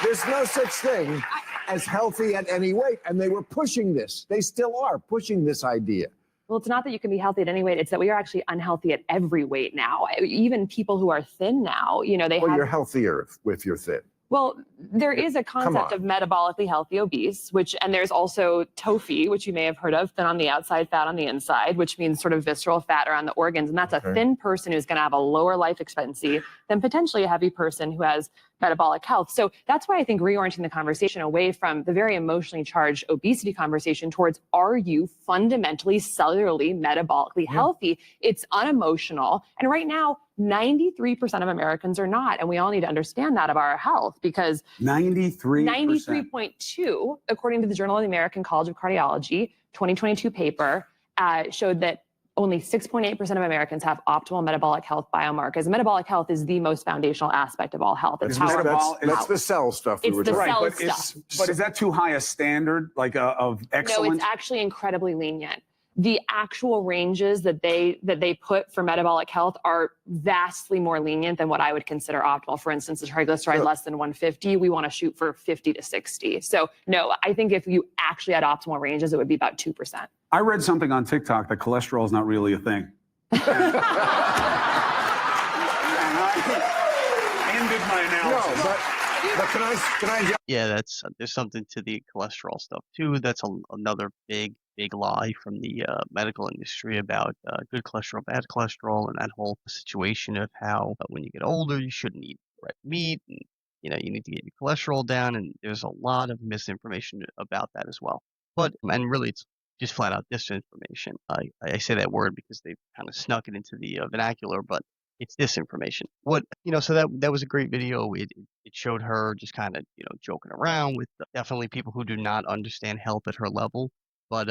there's no such thing as healthy at any weight. And they were pushing this. They still are pushing this idea. Well, it's not that you can be healthy at any weight. It's that we are actually unhealthy at every weight now. Even people who are thin now, they Well, have. you're healthier if you're thin. Well, there is a concept on. of metabolically healthy obese, and there's also TOFI, which you may have heard of, thin on the outside, fat on the inside, which means sort of visceral fat around the organs. And that's a thin person who's going to have a lower life expectancy than potentially a heavy person who has metabolic health. So that's why I think reorienting the conversation away from the very emotionally charged obesity conversation towards, are you fundamentally, cellularly, metabolically healthy? It's unemotional. And right now, 93% of Americans are not. And we all need to understand that about our health, because 93%. 93.2, according to the Journal of the American College of Cardiology 2022 paper, showed that only 6.8% of Americans have optimal metabolic health biomarkers. Metabolic health is the most foundational aspect of all health. It's That's, how that's the cell stuff we It's were the talking cell about. stuff. But is that too high a standard, like of No, excellence? it's actually incredibly lenient. The actual ranges that they put for metabolic health are vastly more lenient than what I would consider optimal. For instance, a triglyceride less than 150, we want to shoot for 50 to 60. So no, I think if you actually had optimal ranges, it would be about 2%. I read something on TikTok that cholesterol is not really a thing. And I ended my analysis. No, but can I Yeah, there's something to the cholesterol stuff too. That's another big lie from the medical industry about good cholesterol, bad cholesterol, and that whole situation of how when you get older you shouldn't eat red meat, and you need to get your cholesterol down. And there's a lot of misinformation about that as well. But and really, it's just flat out disinformation. I say that word because they've kind of snuck it into the vernacular, but it's disinformation. So that was a great video. It showed her just kind of joking around with definitely people who do not understand health at her level, but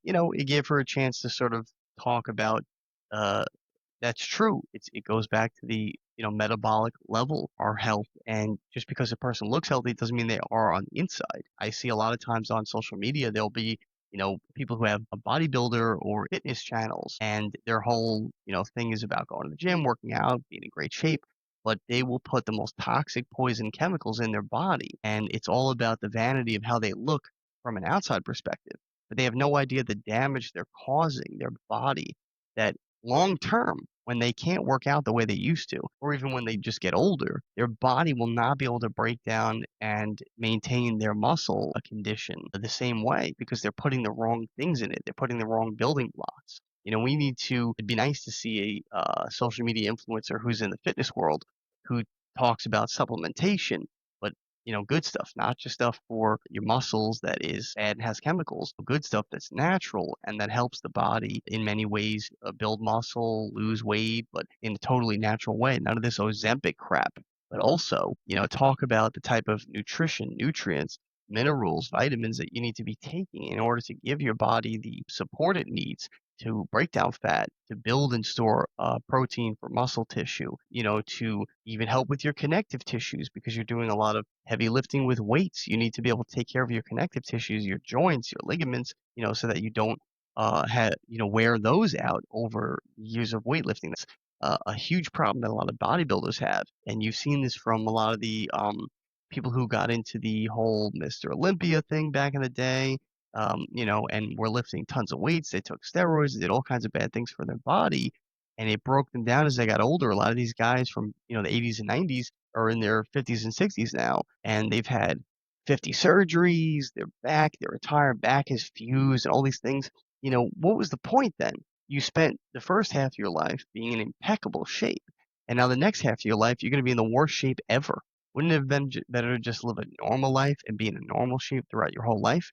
it gave her a chance to sort of talk about uh that's true. It goes back to the metabolic level, our health, and just because a person looks healthy doesn't mean they are on the inside. I see a lot of times on social media there'll be people who have a bodybuilder or fitness channels, and their whole thing is about going to the gym, working out, being in great shape, but they will put the most toxic poison chemicals in their body, and it's all about the vanity of how they look from an outside perspective, but they have no idea the damage they're causing their body, that long term, when they can't work out the way they used to, or even when they just get older, their body will not be able to break down and maintain their muscle condition the same way because they're putting the wrong things in it. They're putting the wrong building blocks. It'd be nice to see a social media influencer who's in the fitness world who talks about supplementation, but good stuff, not just stuff for your muscles that is bad and has chemicals, but good stuff that's natural and that helps the body in many ways build muscle, lose weight, but in a totally natural way. None of this Ozempic crap. But also, talk about the type of nutrition, nutrients, minerals, vitamins that you need to be taking in order to give your body the support it needs to break down fat, to build and store protein for muscle tissue, to even help with your connective tissues because you're doing a lot of heavy lifting with weights. You need to be able to take care of your connective tissues, your joints, your ligaments, so that you don't wear those out over years of weightlifting. That's a huge problem that a lot of bodybuilders have, and you've seen this from a lot of the people who got into the whole Mr. Olympia thing back in the day, and were lifting tons of weights. They took steroids, they did all kinds of bad things for their body, and it broke them down as they got older. A lot of these guys from, the 80s and 90s are in their 50s and 60s now, and they've had 50 surgeries, their entire back is fused, and all these things. What was the point then? You spent the first half of your life being in impeccable shape, and now the next half of your life, you're going to be in the worst shape ever. Wouldn't it have been better to just live a normal life and be in a normal shape throughout your whole life?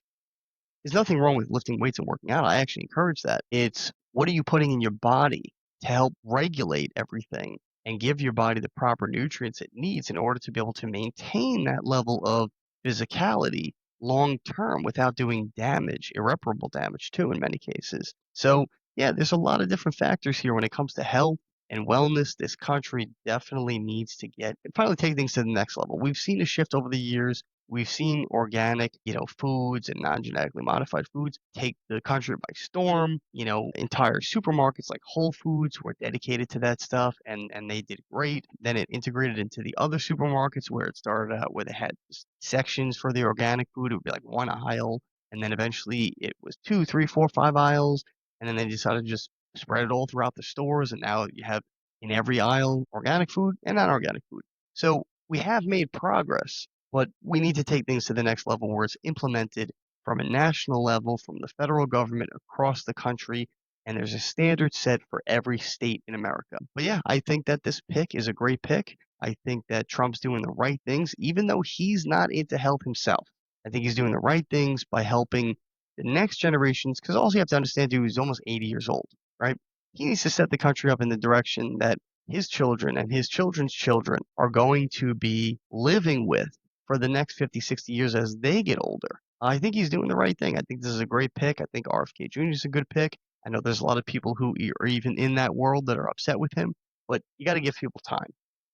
There's nothing wrong with lifting weights and working out. I actually encourage that. It's what are you putting in your body to help regulate everything and give your body the proper nutrients it needs in order to be able to maintain that level of physicality long term without doing damage, irreparable damage too, in many cases. So, yeah, there's a lot of different factors here when it comes to health and wellness. This country definitely needs to get and finally take things to the next level. We've seen a shift over the years. We've seen organic, foods and non-genetically modified foods take the country by storm. Entire supermarkets like Whole Foods were dedicated to that stuff, and they did great. Then it integrated into the other supermarkets where it started out where they had sections for the organic food. It would be like one aisle, and then eventually it was two, three, four, five aisles, and then they decided to just spread it all throughout the stores, and now you have in every aisle organic food and non-organic food. So we have made progress, but we need to take things to the next level where it's implemented from a national level, from the federal government across the country, and there's a standard set for every state in America. But yeah, I think that this pick is a great pick. I think that Trump's doing the right things, even though he's not into health himself. I think he's doing the right things by helping the next generations, because all you have to understand, dude, he's almost 80 years old, right? He needs to set the country up in the direction that his children and his children's children are going to be living with for the next 50, 60 years as they get older. I think he's doing the right thing. I think this is a great pick. I think RFK Jr. is a good pick. I know there's a lot of people who are even in that world that are upset with him, but you got to give people time.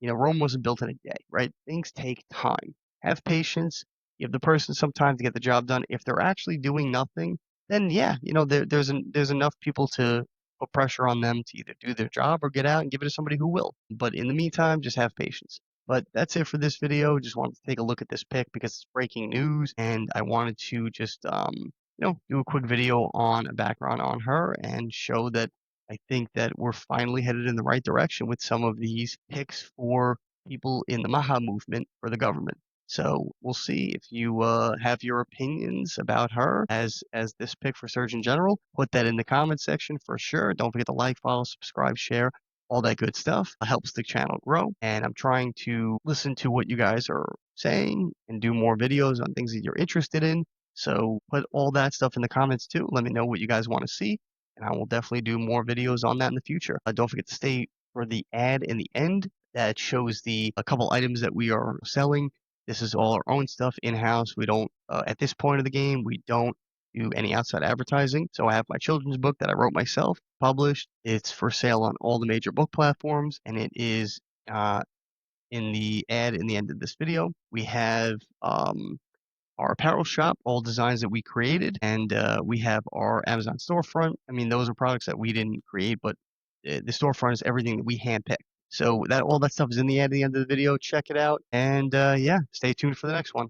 Rome wasn't built in a day, right? Things take time. Have patience. Give the person some time to get the job done. If they're actually doing nothing, then yeah, there's enough people to put pressure on them to either do their job or get out and give it to somebody who will. But in the meantime, just have patience. But that's it for this video. Just wanted to take a look at this pick because it's breaking news, and I wanted to just do a quick video on a background on her and show that I think that we're finally headed in the right direction with some of these picks for people in the MAHA movement for the government. So we'll see if you have your opinions about her as this pick for Surgeon General. Put that in the comment section for sure. Don't forget to like, follow, subscribe, share, all that good stuff. It helps the channel grow. And I'm trying to listen to what you guys are saying and do more videos on things that you're interested in. So put all that stuff in the comments too. Let me know what you guys want to see, and I will definitely do more videos on that in the future. Don't forget to stay for the ad in the end that shows a couple items that we are selling. This is all our own stuff in-house. We don't, at this point of the game, we don't do any outside advertising. So I have my children's book that I wrote myself, published. It's for sale on all the major book platforms, and it is in the ad in the end of this video. We have our apparel shop, all designs that we created, and we have our Amazon storefront. I mean, those are products that we didn't create, but the storefront is everything that we handpicked. So that all that stuff is in the ad at the end of the video. Check it out, and yeah, stay tuned for the next one.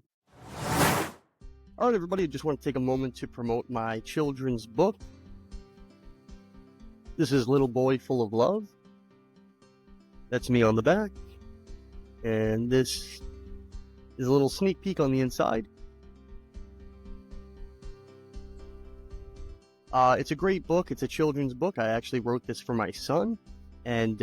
All right, everybody, I just want to take a moment to promote my children's book. This is Little Boy Full of Love. That's me on the back. And this is a little sneak peek on the inside. It's a great book. It's a children's book. I actually wrote this for my son, and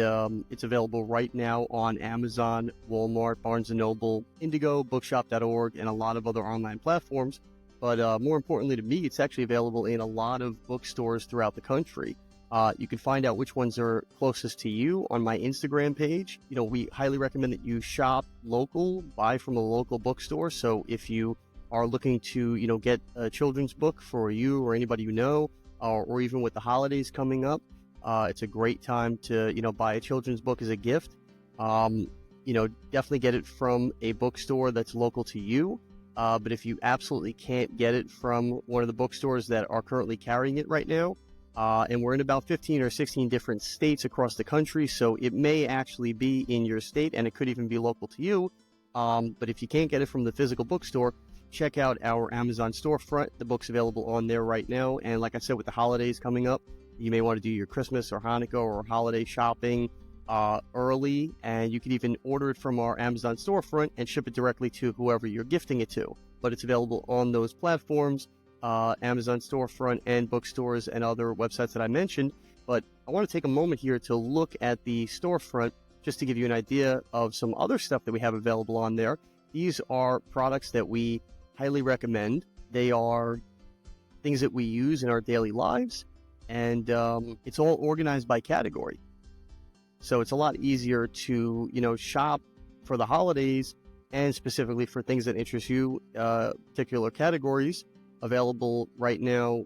it's available right now on Amazon, Walmart, Barnes & Noble, Indigo, Bookshop.org, and a lot of other online platforms. But more importantly to me, it's actually available in a lot of bookstores throughout the country. You can find out which ones are closest to you on my Instagram page. You know, we highly recommend that you shop local, buy from a local bookstore. So if you are looking to, you know, get a children's book for you or anybody you know, or even with the holidays coming up, it's a great time to, you know, buy a children's book as a gift. You know, definitely get it from a bookstore that's local to you. But if you absolutely can't get it from one of the bookstores that are currently carrying it right now, and we're in about 15 or 16 different states across the country, so it may actually be in your state, and it could even be local to you. But if you can't get it from the physical bookstore, check out our Amazon storefront. The book's available on there right now. And like I said, with the holidays coming up, you may want to do your Christmas or Hanukkah or holiday shopping early, and you can even order it from our Amazon storefront and ship it directly to whoever you're gifting it to. But it's available on those platforms, Amazon storefront and bookstores and other websites that I mentioned. But I want to take a moment here to look at the storefront just to give you an idea of some other stuff that we have available on there. These are products that we highly recommend. They are things that we use in our daily lives, and it's all organized by category. So it's a lot easier to, you know, shop for the holidays and specifically for things that interest you, particular categories. Available right now,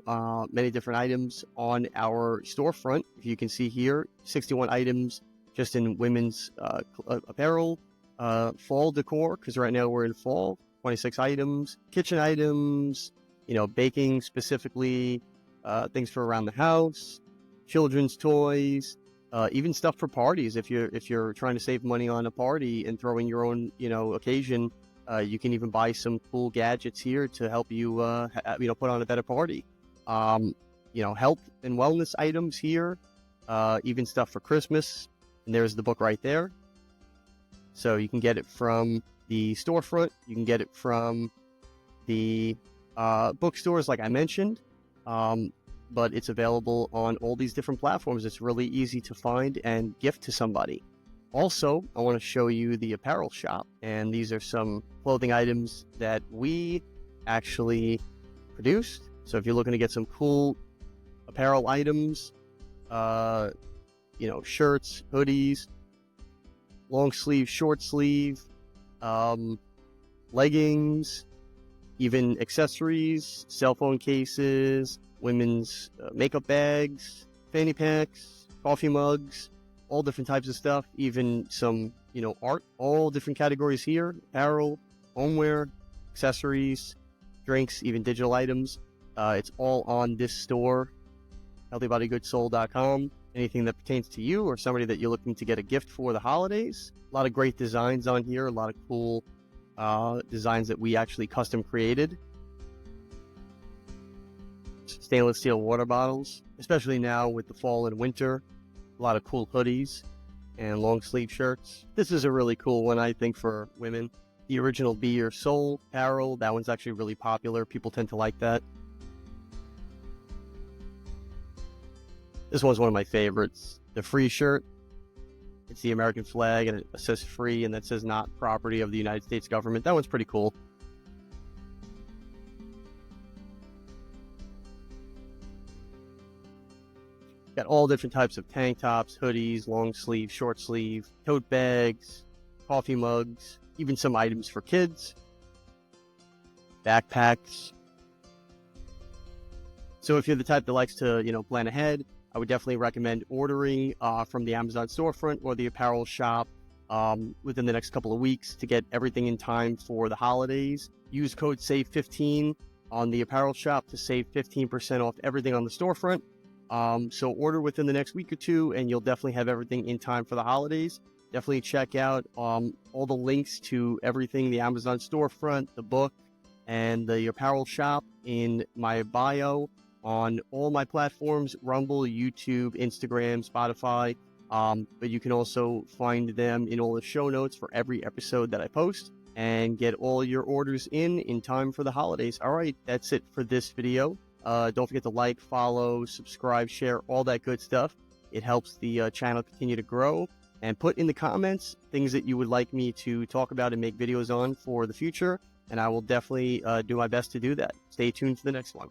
many different items on our storefront. If you can see here, 61 items just in women's apparel, fall decor, because right now we're in fall, 26 items, kitchen items, you know, baking specifically, things for around the house, children's toys, even stuff for parties. If you're trying to save money on a party and throwing your own, you know, occasion, you can even buy some cool gadgets here to help you, you know, put on a better party. You know, health and wellness items here, even stuff for Christmas. And there's the book right there. So you can get it from the storefront. You can get it from the bookstores, like I mentioned. But it's available on all these different platforms. It's really easy to find and gift to somebody. Also, I want to show you the apparel shop, and these are some clothing items that we actually produced. So if you're looking to get some cool apparel items, you know, shirts, hoodies, long sleeve, short sleeve, leggings, even accessories, cell phone cases, women's makeup bags, fanny packs, coffee mugs, all different types of stuff, even some, you know, art, all different categories here, apparel, homeware, accessories, drinks, even digital items. It's all on this store, healthybodygoodssoul.com. Anything that pertains to you or somebody that you're looking to get a gift for the holidays. A lot of great designs on here, a lot of cool designs that we actually custom created. Stainless steel water bottles, especially now with the fall and winter. A lot of cool hoodies and long sleeve shirts. This is a really cool one, I think, for women. The original Be Your Soul apparel, that one's actually really popular. People tend to like that. This one's one of my favorites. The free shirt. It's the American flag, and it says free, and that says not property of the United States government. That one's pretty cool. Got all different types of tank tops, hoodies, long sleeve, short sleeve, tote bags, coffee mugs, even some items for kids, backpacks. So if you're the type that likes to, plan ahead, I would definitely recommend ordering from the Amazon storefront or the apparel shop within the next couple of weeks to get everything in time for the holidays. Use code SAVE15 on the apparel shop to save 15% off everything on the storefront. So order within the next week or two, and you'll definitely have everything in time for the holidays. Definitely check out all the links to everything, the Amazon storefront, the book, and the apparel shop in my bio on all my platforms: Rumble, YouTube, Instagram, Spotify. But you can also find them in all the show notes for every episode that I post, and get all your orders in time for the holidays. All right, that's it for this video. Don't forget to like, follow, subscribe, share, all that good stuff. It helps the channel continue to grow. And put in the comments things that you would like me to talk about and make videos on for the future, and I will definitely do my best to do that. Stay tuned for the next one.